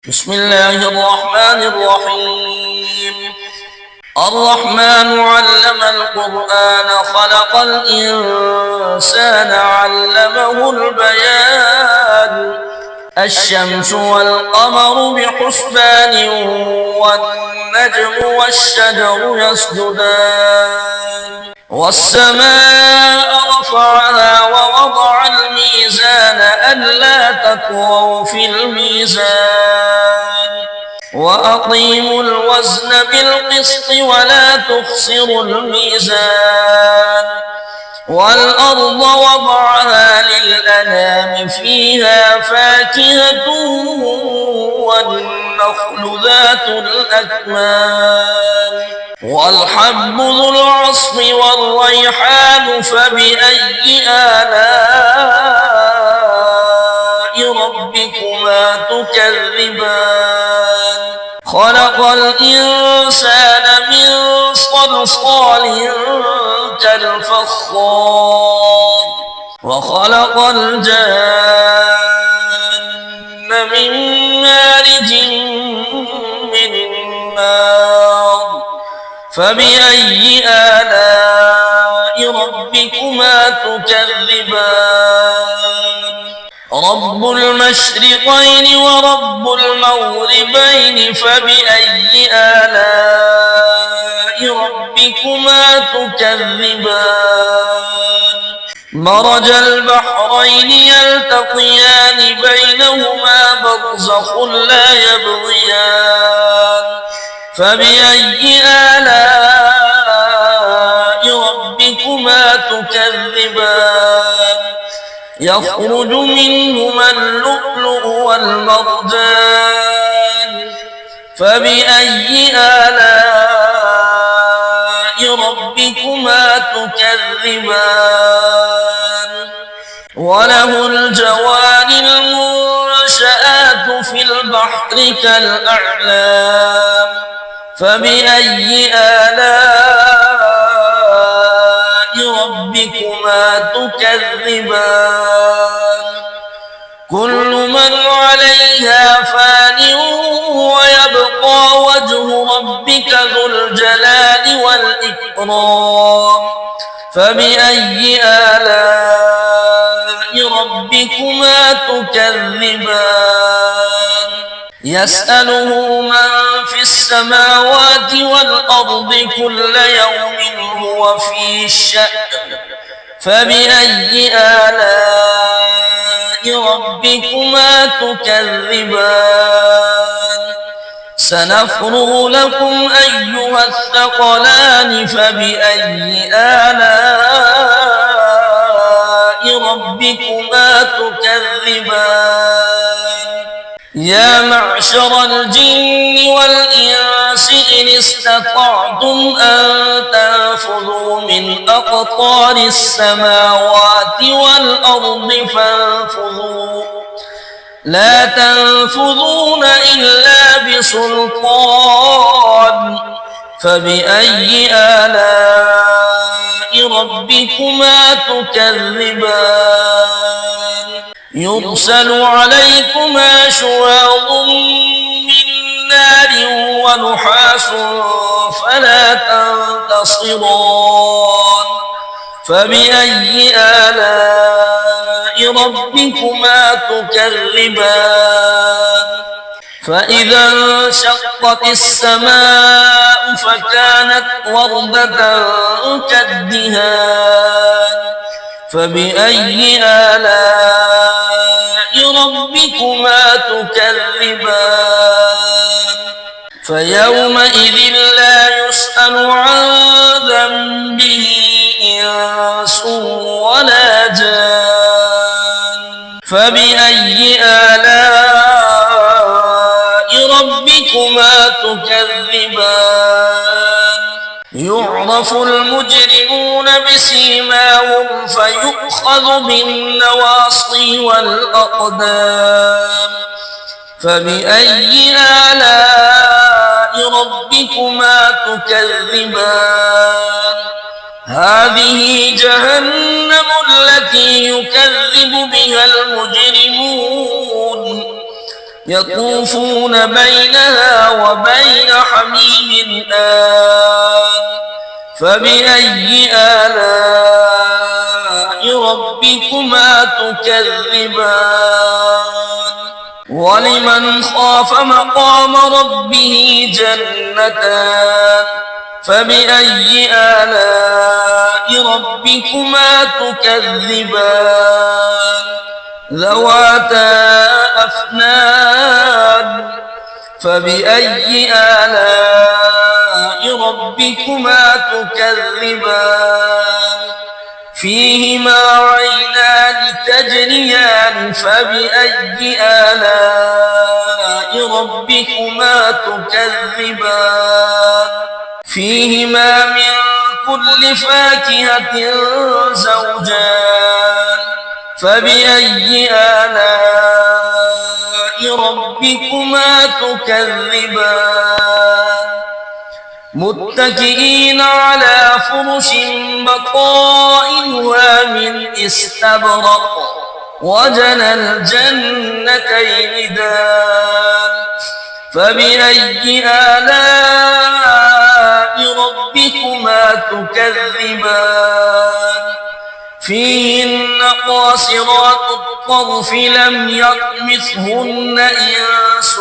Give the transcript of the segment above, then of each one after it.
بسم الله الرحمن الرحيم. الرحمن علم القرآن خلق الإنسان علمه البيان. الشمس والقمر بحسبان والنجم والشجر يسجدان والسماء رفعها ووضع الميزان ألا تطغوا في الميزان وأقيموا الوزن بالقسط ولا تخسروا الميزان والأرض وضعها للأنام فيها فاكهة والنخل ذات الأكمام والحب ذو العصف والريحان فبأي آلاء ربكما تكذبان خلق الإنسان من صلصال كالفخار وخلق الجن من مارج من نار فبأي آلاء ربكما تكذبان رب المشرقين ورب المغربين فبأي آلاء ربكما تكذبان مرج البحرين يلتقيان بينهما برزخ لا يبغيان فبأي آلاء ربكما تكذبان يخرج منهما اللؤلؤ والمرجان فبأي آلاء ربكما تكذبان وله الجوار المنشآت في البحر كالأعلام فبأي آلاء ربكما تكذبان كل من عليها فان ويبقى وجه ربك ذو الجلال والإكرام فبأي آلاء ربكما تكذبان يسأله من في السماوات والأرض كل يوم هو في شأن فبأي آلاء ربكما تكذبان سنفرغ لكم أيها الثقلان فبأي آلاء ربكما تكذبان يا معشر الجن والإنس إن استطعتم أن تنفذوا من أقطار السماوات والأرض فانفذوا لا تنفذون إلا بسلطان فبأي آلاء ربكما تكذبان يرسل عليكما شواظ من نار ونحاس فلا تنتصران فبأي آلاء ربكما تكذبان فإذا انشقت السماء فكانت وردة كالدهان فبأي آلاء ربكما تكذبان فيومئذ لا يسأل عن ذنبه إنس ولا جان فبأي آلاء ربكما تكذبان يعرف المجرمون بسيماهم فيؤخذ بالنواصي والأقدام فبأي آلاء ربكما تكذبان هذه جهنم التي يكذب بها المجرمون يطوفون بينها وبين حميم آن فبأي آلاء ربكما تكذبان ولمن خاف مقام ربه جنتان فبأي آلاء ربكما تكذبان ذواتا أفنان فبأي آلاء ربكما تكذبان فيهما عينان تجريان فبأي آلاء ربكما تكذبان فيهما من كل فاكهة زوجان فبأي آلاء ربكما تكذبان متكئين على فرش بطائنها من استبرق وجنى الجنتين دان فبأي آلاء ربكما تكذبان فيهن قاصرات الطرف لم يطمثهن إنس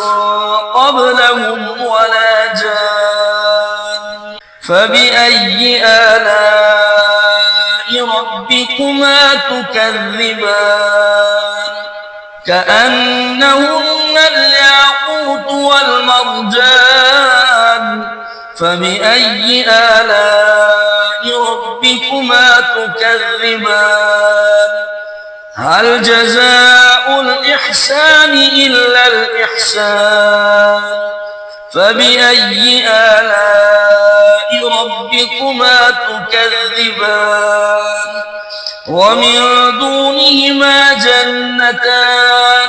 قبلهم ولا جان فبأي آلاء ربكما تكذبان كأنهن الياقوت والمرجان فبأي آلاء ربكما تكذبان هل جزاء الإحسان إلا الإحسان فبأي آلاء ربكما تكذبان ومن دونهما جنتان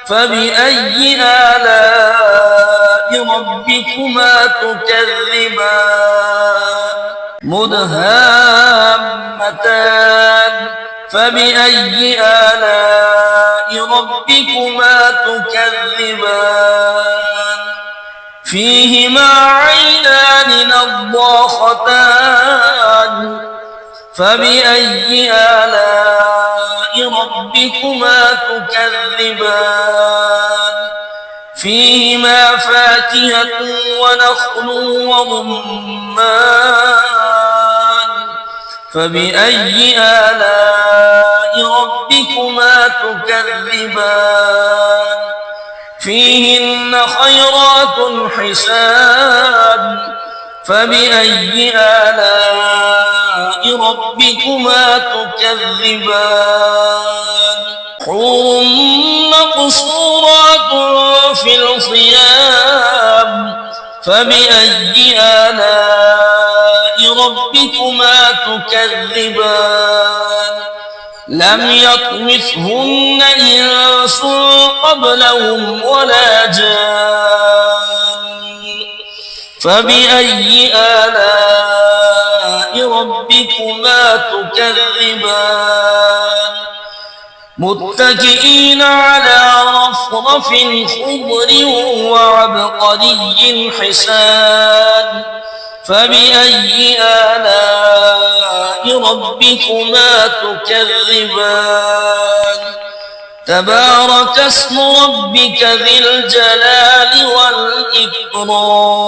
فبأي آلاء ربكما تكذبان مدهامتان فبأي آلاء ربكما تكذبان فيهما عينان نضاختان فبأي آلاء ربكما تكذبان فيهما فاكهة ونخل ورمان فبأي آلاء ربكما تكذبان فيهن خيرات حسان فبأي آلاء ربكما تكذبان حور مقصورات في الخيام فبأي آلاء ربكما تكذبان لم يطمثهن إنس قبلهم ولا جان فبأي آلاء ربكما تكذبان متكئين على رفرف خضر وعبقري حسان فبأي آلاء ربكما تكذبان تبارك اسم ربك ذي الجلال والإكرام